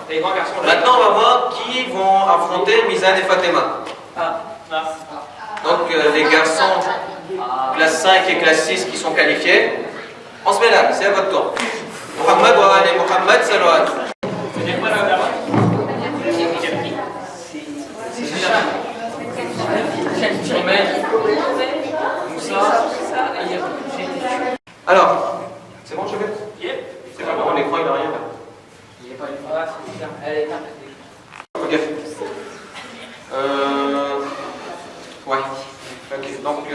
Les grands garçons. Maintenant, on va voir qui vont affronter Mizan et Fatima. Donc, les garçons classe 5 et classe 6 qui sont qualifiés. On se met là, c'est à votre tour. Mohamed wa Ali Mohamed Salawat. Alors, c'est bon, je vais. C'est pas bon, l'écran il n'a rien là. Il est pas une phrase, elle est Ok. Ouais. Ok, donc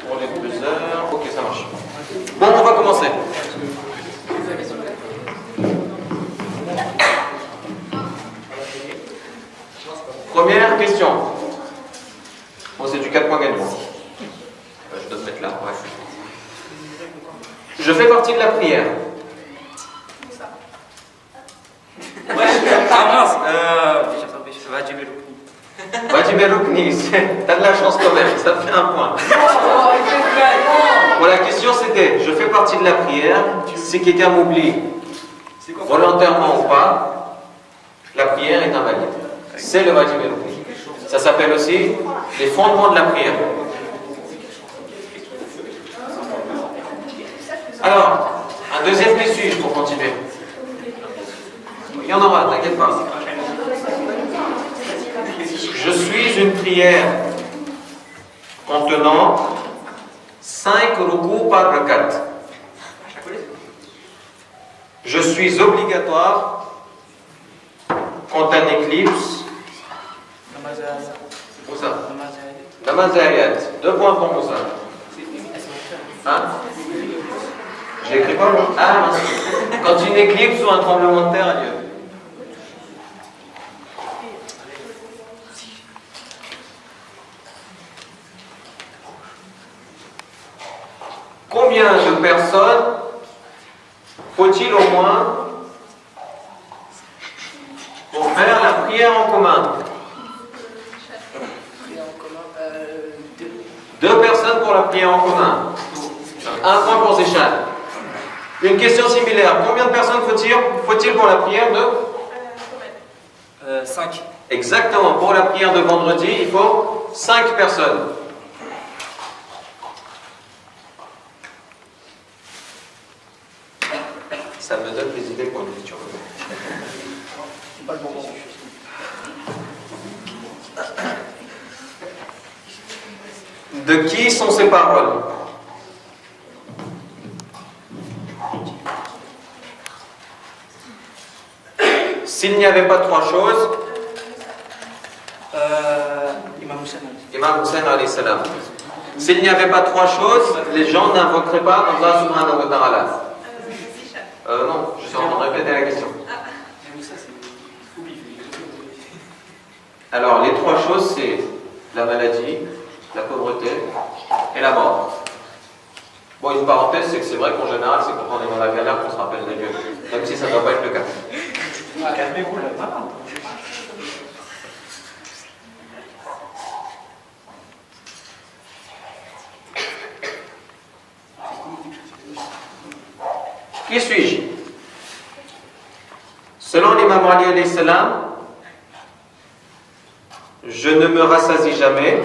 pour les buzzers, ok, ça marche. Bon, on va commencer. Première question. Bon, c'est du 4 points gagnant. Je dois te mettre là, ouais. Je fais partie de la prière. Ouais, mince. Wajib al-Rukni, t'as de la chance quand même, ça fait un point. Bon, la question c'était, je fais partie de la prière, si quelqu'un m'oublie, volontairement ou pas, la prière est invalide. C'est le Wajib al-Rukni. Ça s'appelle aussi les fondements de la prière. Alors, un deuxième qui suis-je pour continuer? Il y en aura, t'inquiète pas. Je suis une prière contenant 5 rukus par rakat. Je suis obligatoire quand un éclipse. Moussa. Namaz ayat. 2 points pour Moussa. Hein? J'ai écrit pas moi? Ah, quand une éclipse ou un tremblement de terre a lieu. Combien de personnes faut-il au moins pour faire la prière en commun? 2 personnes pour la prière en commun. 1 point pour Zéchan. Une question similaire. Combien de personnes faut-il pour la prière de 5. Exactement. Pour la prière de vendredi, il faut 5 personnes. Ça me donne des idées pour une question. C'est pas le bon moment. De qui sont ces paroles? S'il n'y avait pas 3 choses, Imam Hussein alayhi salam. S'il n'y avait pas 3 choses, les gens n'invoqueraient pas Allah subhanahu wa ta'ala. Non, je suis en train de répéter la question. Alors, les 3 choses, c'est la maladie, la pauvreté et la mort. Bon, une parenthèse, c'est que c'est vrai qu'en général, c'est quand on est dans la galère qu'on se rappelle de Dieu, même si ça ne doit pas être le cas. Calmez-vous là. Qui suis-je? Selon l'imam Ali alayhi salam, je ne me rassasie jamais.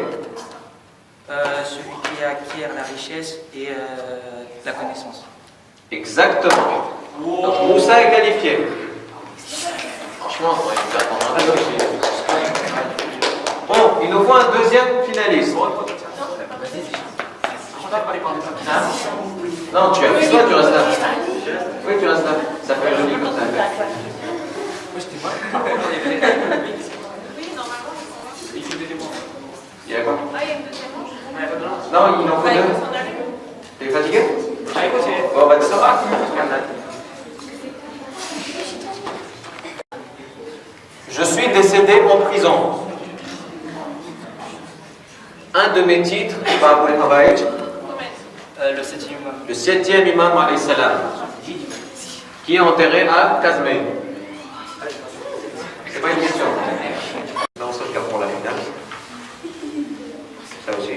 Celui qui acquiert la richesse et la connaissance. Exactement. Donc Moussa est qualifié. Franchement, on va faire attendre un peu. Bon, il nous faut un deuxième finaliste. Non, tu as toi, tu restes là. Oui, tu restes là. Ça fait joli comme ça. Il y a quoi? Non, il en faut 2. T'es fatigué? Bon, bah ça va. Je suis décédé en prison. Un de mes titres, Babul Hawaïj, Le 7e imam. le 7e imam alayhi salam, qui est enterré à Kazmé. C'est pas une question. Non, ça je garde pour la finale. Ça aussi.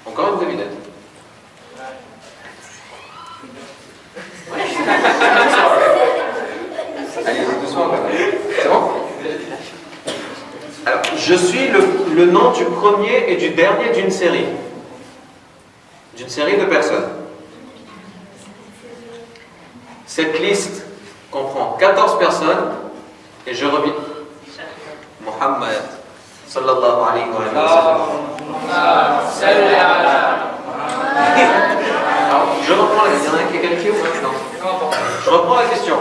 Encore une devinette. Je suis le nom du premier et du dernier d'une série. D'une série de personnes. Cette liste comprend 14 personnes et je reviens. Muhammad sallallahu alayhi wa sallam. Alors, je reprends la question. Il y en a qui est qualifié ou pas? Je reprends la question.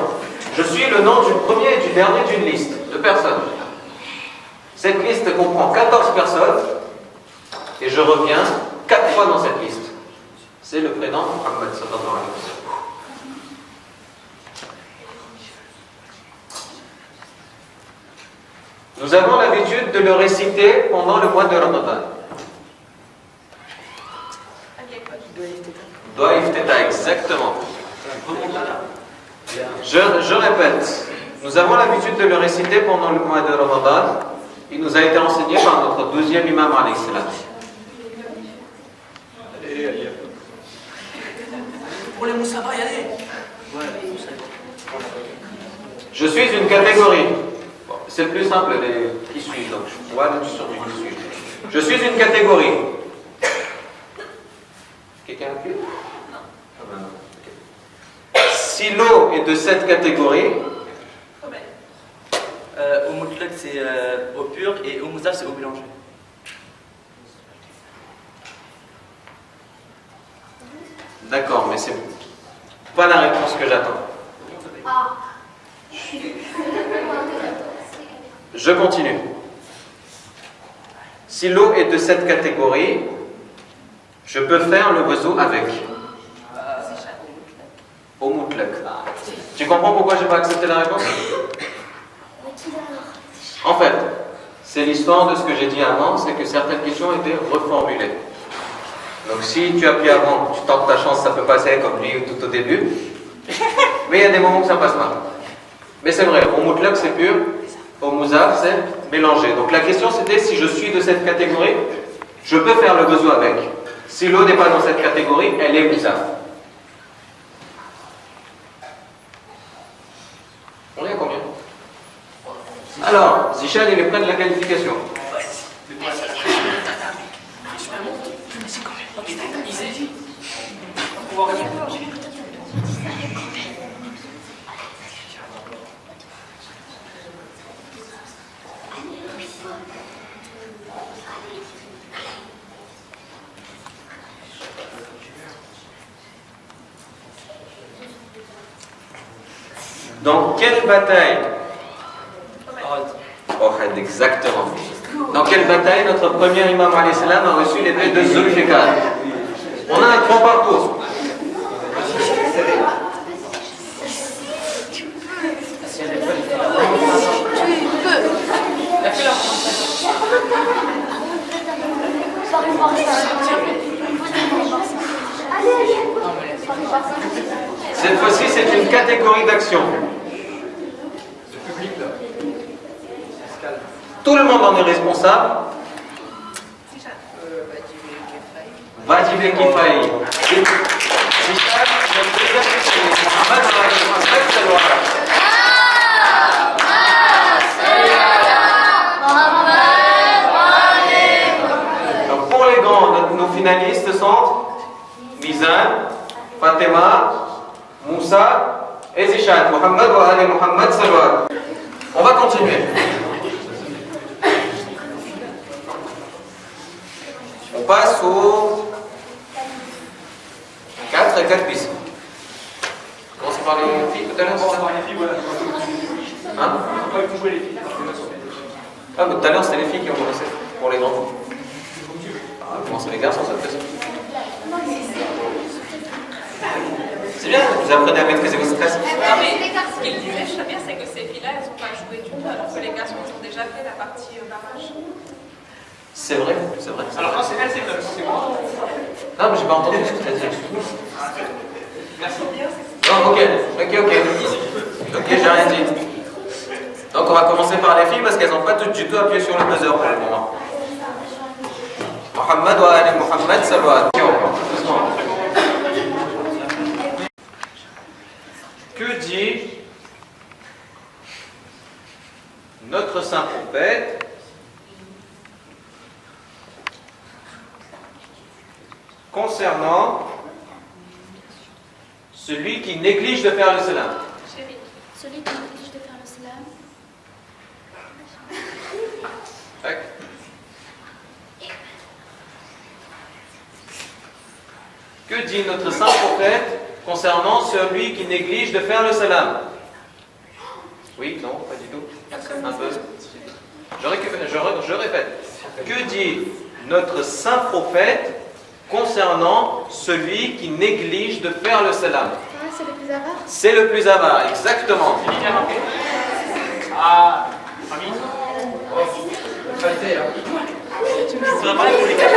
Je suis le nom du premier et du dernier d'une liste de personnes. Cette liste comprend 14 personnes et je reviens 4 fois dans cette liste. C'est le prénom Muhammad sallallahu alayhi wa sallam. Nous avons l'habitude de le réciter pendant le mois de Ramadan. Doa iftita, exactement. Je répète, nous avons l'habitude de le réciter pendant le mois de Ramadan. Il nous a été enseigné par notre 12e imam alayhi salam. Pour les moussabas, y aller. Je suis une catégorie. Bon, c'est le plus simple qui suit, donc je vois le sur du qui suit. Je suis une catégorie. Quelqu'un a pu? Non. Ah ben non. Okay. Si l'eau est de cette catégorie. Au mutlaq c'est au pur et au mouzaf c'est au mélangé. D'accord, mais c'est pas la réponse que j'attends. Je continue. Si l'eau est de cette catégorie, je peux faire le wuzu avec. Au mutlaq. Tu comprends pourquoi je n'ai pas accepté la réponse? En fait, c'est l'histoire de ce que j'ai dit avant, c'est que certaines questions étaient reformulées. Donc si tu as pris avant, tu tentes ta chance, ça peut passer comme lui tout au début. Mais il y a des moments où ça passe mal. Mais c'est vrai, au mutlaq c'est pur, au mouzaf c'est mélangé. Donc la question c'était si je suis de cette catégorie, je peux faire le wuzu avec. Si l'eau n'est pas dans cette catégorie, elle est mouzaf. On est à combien? Alors, Zichan il est près de la qualification. Dans quelle bataille? Ohad, exactement. Dans quelle bataille notre premier imam alayhi salam a reçu l'épée de Zulfikar? On a un grand parcours. Cette fois-ci, c'est une catégorie d'action. Tout le monde en est responsable. Wajib al-Kifai. Donc pour les grands, nos finalistes sont Mizan, Fatima, Moussa et Zichan. Muhammad wa Ali Muhammad Salwat. On va continuer. On passe au 4 et 4 bis. Commencez par les filles tout à l'heure. Hein? Ah, mais tout à l'heure c'était les filles qui ont commencé pour les grands. Commencez les garçons, ça te fait ça. C'est bien, vous apprenez à maîtriser votre stress. Non, mais ce qu'il disait, je sais bien, c'est que ces filles-là, elles n'ont pas joué du tout, alors que les garçons, ils ont déjà fait la partie barrage. C'est vrai, c'est vrai. Alors quand c'est elle, c'est comme c'est moi. Non, mais j'ai pas entendu ce que tu as dit. Merci. Non, ok, j'ai rien dit. Donc on va commencer par les filles parce qu'elles n'ont pas toutes du tout appuyé sur le buzzer pour le moment. Muhammad wa Ali Muhammad Salwat. Que dit notre saint prophète concernant celui qui néglige de faire le salam. Chérie. Celui qui néglige de faire le salam. Tac. Que dit notre saint prophète concernant celui qui néglige de faire le salam? Oui, non, pas du tout. Un peu. Je répète. Que dit notre saint prophète concernant celui qui néglige de faire le salam? Ah, c'est le plus avare. C'est le plus avare, exactement. Ah, famille. Tu vas parler pour les quatre.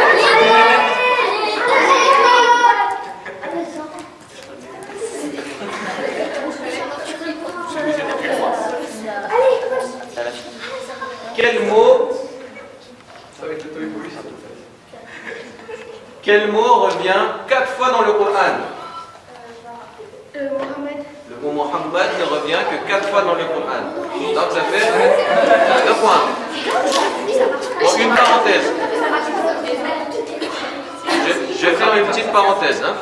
Quel mot revient 4 fois dans le Coran? Mohamed. Le mot Muhammad ne revient que 4 fois dans le Coran. Donc ça fait 2 points. Bon, une parenthèse. Je vais faire une petite parenthèse. Hein.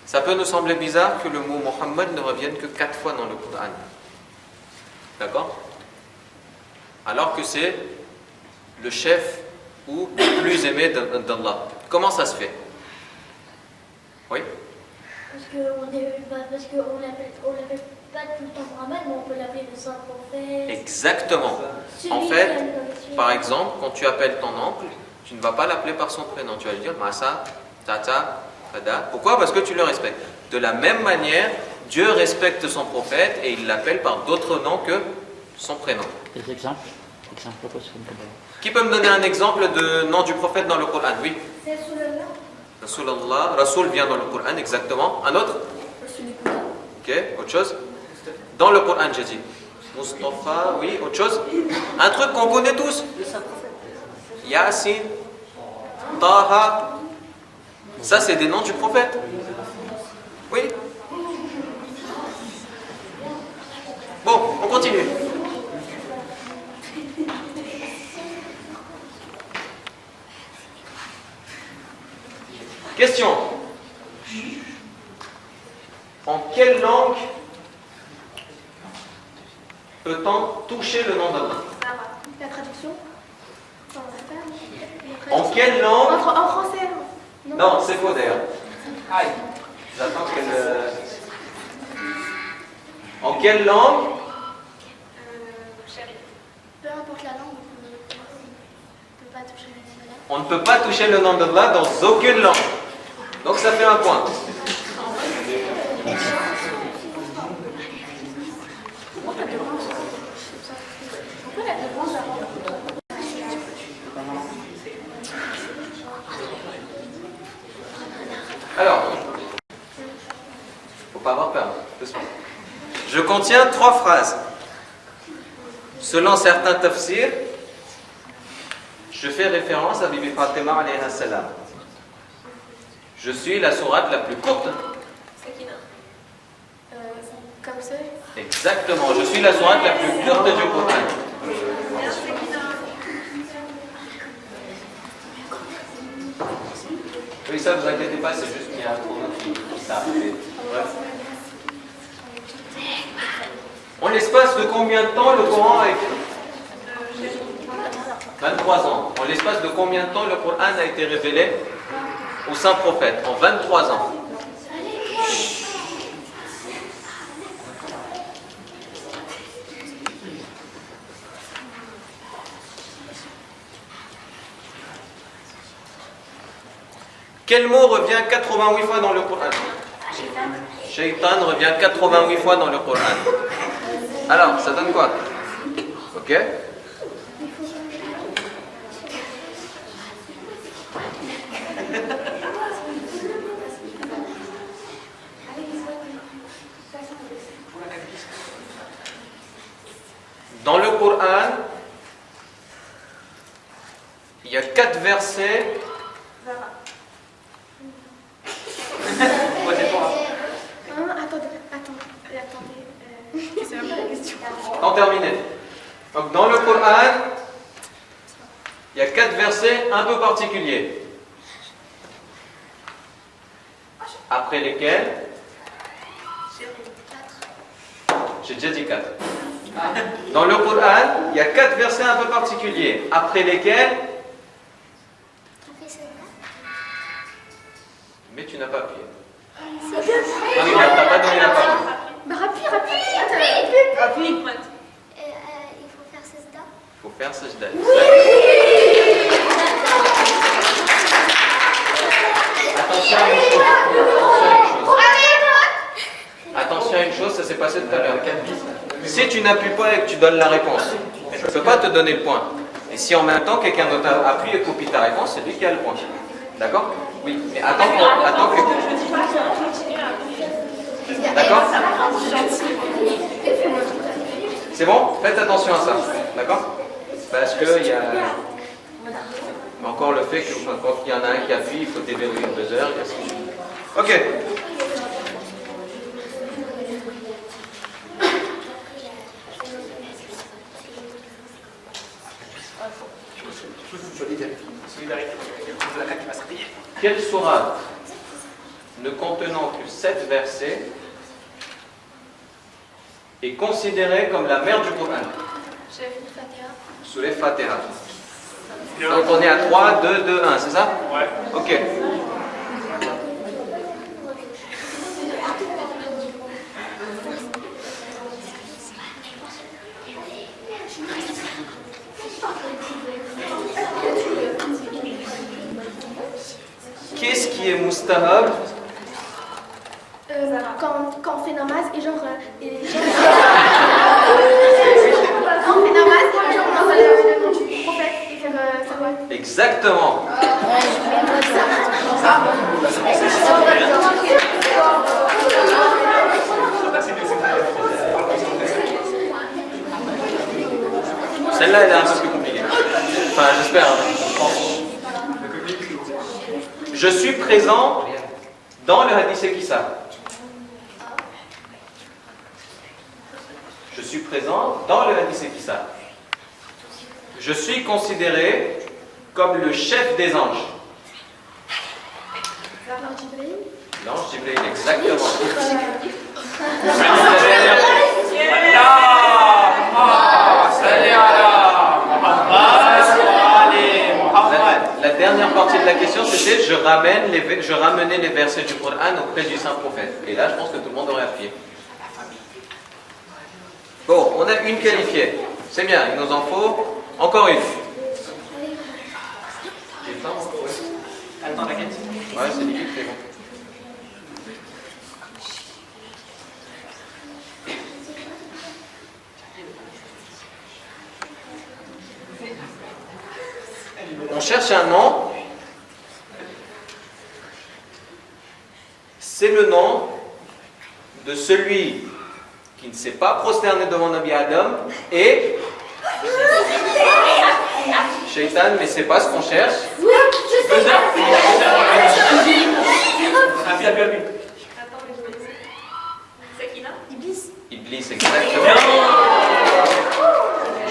Ça peut nous sembler bizarre que le mot Muhammad ne revienne que 4 fois dans le Coran. D'accord? Alors que c'est le chef ou le plus aimé d'Allah. Comment ça se fait? Oui? Parce qu'on l'appelle pas tout le temps Mohamed, mais on peut l'appeler le saint prophète. Exactement. En fait, par exemple, quand tu appelles ton oncle, tu ne vas pas l'appeler par son prénom. Tu vas lui dire Massa, Tata, Ada. Pourquoi? Parce que tu le respectes. De la même manière, Dieu respecte son prophète et il l'appelle par d'autres noms que son prénom. Des exemples? Qui peut me donner un exemple de nom du prophète dans le Coran? Oui. C'est sous le nom. Rasulallah. Rasoul vient dans le Coran, exactement. Un autre? Ok, autre chose? Dans le Coran, j'ai dit. Mustafa, oui, autre chose? Un truc qu'on connaît tous. Yasin, Taha. Ça, c'est des noms du prophète. Oui. Bon, on continue. Question. En quelle langue peut-on toucher le nom d'Allah? La traduction. En quelle langue? En français. Non, c'est faux d'ailleurs. Aïe. J'attends qu'elle... En quelle langue? Chérie. Peu importe la langue, on ne peut pas toucher le nom d'Allah. On ne peut pas toucher le nom d'Allah dans aucune langue. Donc ça fait un point. Alors, faut pas avoir peur. Doucement. Je contiens 3 phrases. Selon certains tafsirs, je fais référence à Bibi Fatima alayha salam. Je suis la sourate la plus courte. C'est qui, non? Comme ça. Exactement, je suis la sourate la plus courte du Coran. Oui, ça, vous inquiétez pas, c'est juste qu'il y a un tournoi qui s'est arrêté. Bref. En l'espace de combien de temps le Coran a été... 23 ans. En l'espace de combien de temps le Coran a été révélé au saint prophète? En 23 ans. Quel mot revient 88 fois dans le Coran? Shaitan revient 88 fois dans le Coran. Alors, ça donne quoi? Ok? Dans le Coran, il y a 4 versets. Attendez. C'est même pas la question. Temps terminé. Donc dans le Coran, il y a 4 versets un peu particuliers. particuliers. Après lesquels? J'ai déjà dit 4. Dans le Coran, il y a 4 versets un peu particuliers. Après lesquels? Mais tu n'as pas appuyé. Ah oui, on t'a pas donné la parole. Bah, rapide. Rapide. Il faut faire sajda. Il faut faire sajda. Attention à une chose. Attention à une chose, ça s'est passé tout à l'heure. Si tu n'appuies pas et que tu donnes la réponse, je ne peux pas te donner le point. Et si en même temps quelqu'un d'autre appuie et copie ta réponse, c'est lui qui a le point. D'accord? Oui, mais attends que... D'accord? C'est bon? Faites attention à ça. D'accord? Parce que il y a encore le fait que quand il y en a un qui appuie, il faut déverrouiller le buzzer. Ok. Quelle sourate ne contenant que 7 versets est considérée comme la mère du Coran? Sourate Fatiha. Donc on est à 3, 2, 2, 1, c'est ça? Ouais. Ok. Qu'est-ce qui est mustahab? Quand on fait namaz et genre... quand on fait namaz, genre on envoie le nom du prophète et faire savoir. Exactement. Celle-là, elle est un peu plus compliquée. Enfin, j'espère. Je suis présent dans le hadith Kissa. Je suis présent dans le hadith Kissa. Je suis considéré comme le chef des anges. L'ange Jibril, exactement. La dernière partie de la question, c'était je ramenais les versets du Coran auprès du saint prophète. Et là, je pense que tout le monde aurait appuyé. Bon, on a une qualifiée. C'est bien, il nous en faut encore une. Attends, la quête. Ouais, c'est limite, c'est bon. On cherche un nom. C'est le nom de celui qui ne s'est pas prosterné devant Nabi Adam et Shaitan, mais c'est pas ce qu'on cherche. C'est qui là? Iblis, exactement.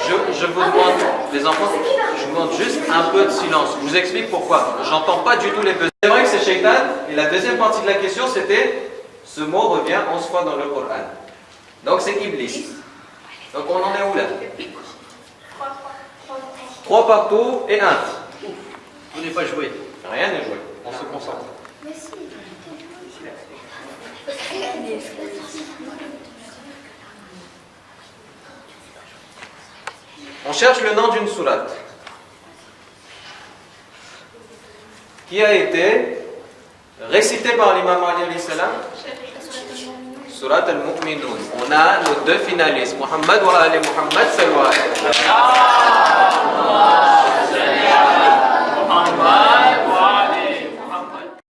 Je vous demande, les enfants, je vous demande juste un peu de silence. Je vous explique pourquoi. J'entends pas du tout les besoins. C'est vrai que c'est Shaitan, et la deuxième partie de la question c'était, ce mot revient 11 fois dans le Coran. Donc c'est Iblis. Donc on en est où là? 3 partout et 1. Vous n'avez pas joué. Rien n'est joué. On se concentre. On cherche le nom d'une sourate qui a été récitée par l'imam Ali alayhi salam. Surat al-Mu'minun. On a nos 2 finalistes, Muhammad wa Ali Muhammad sallallahu alayhi wa sallam.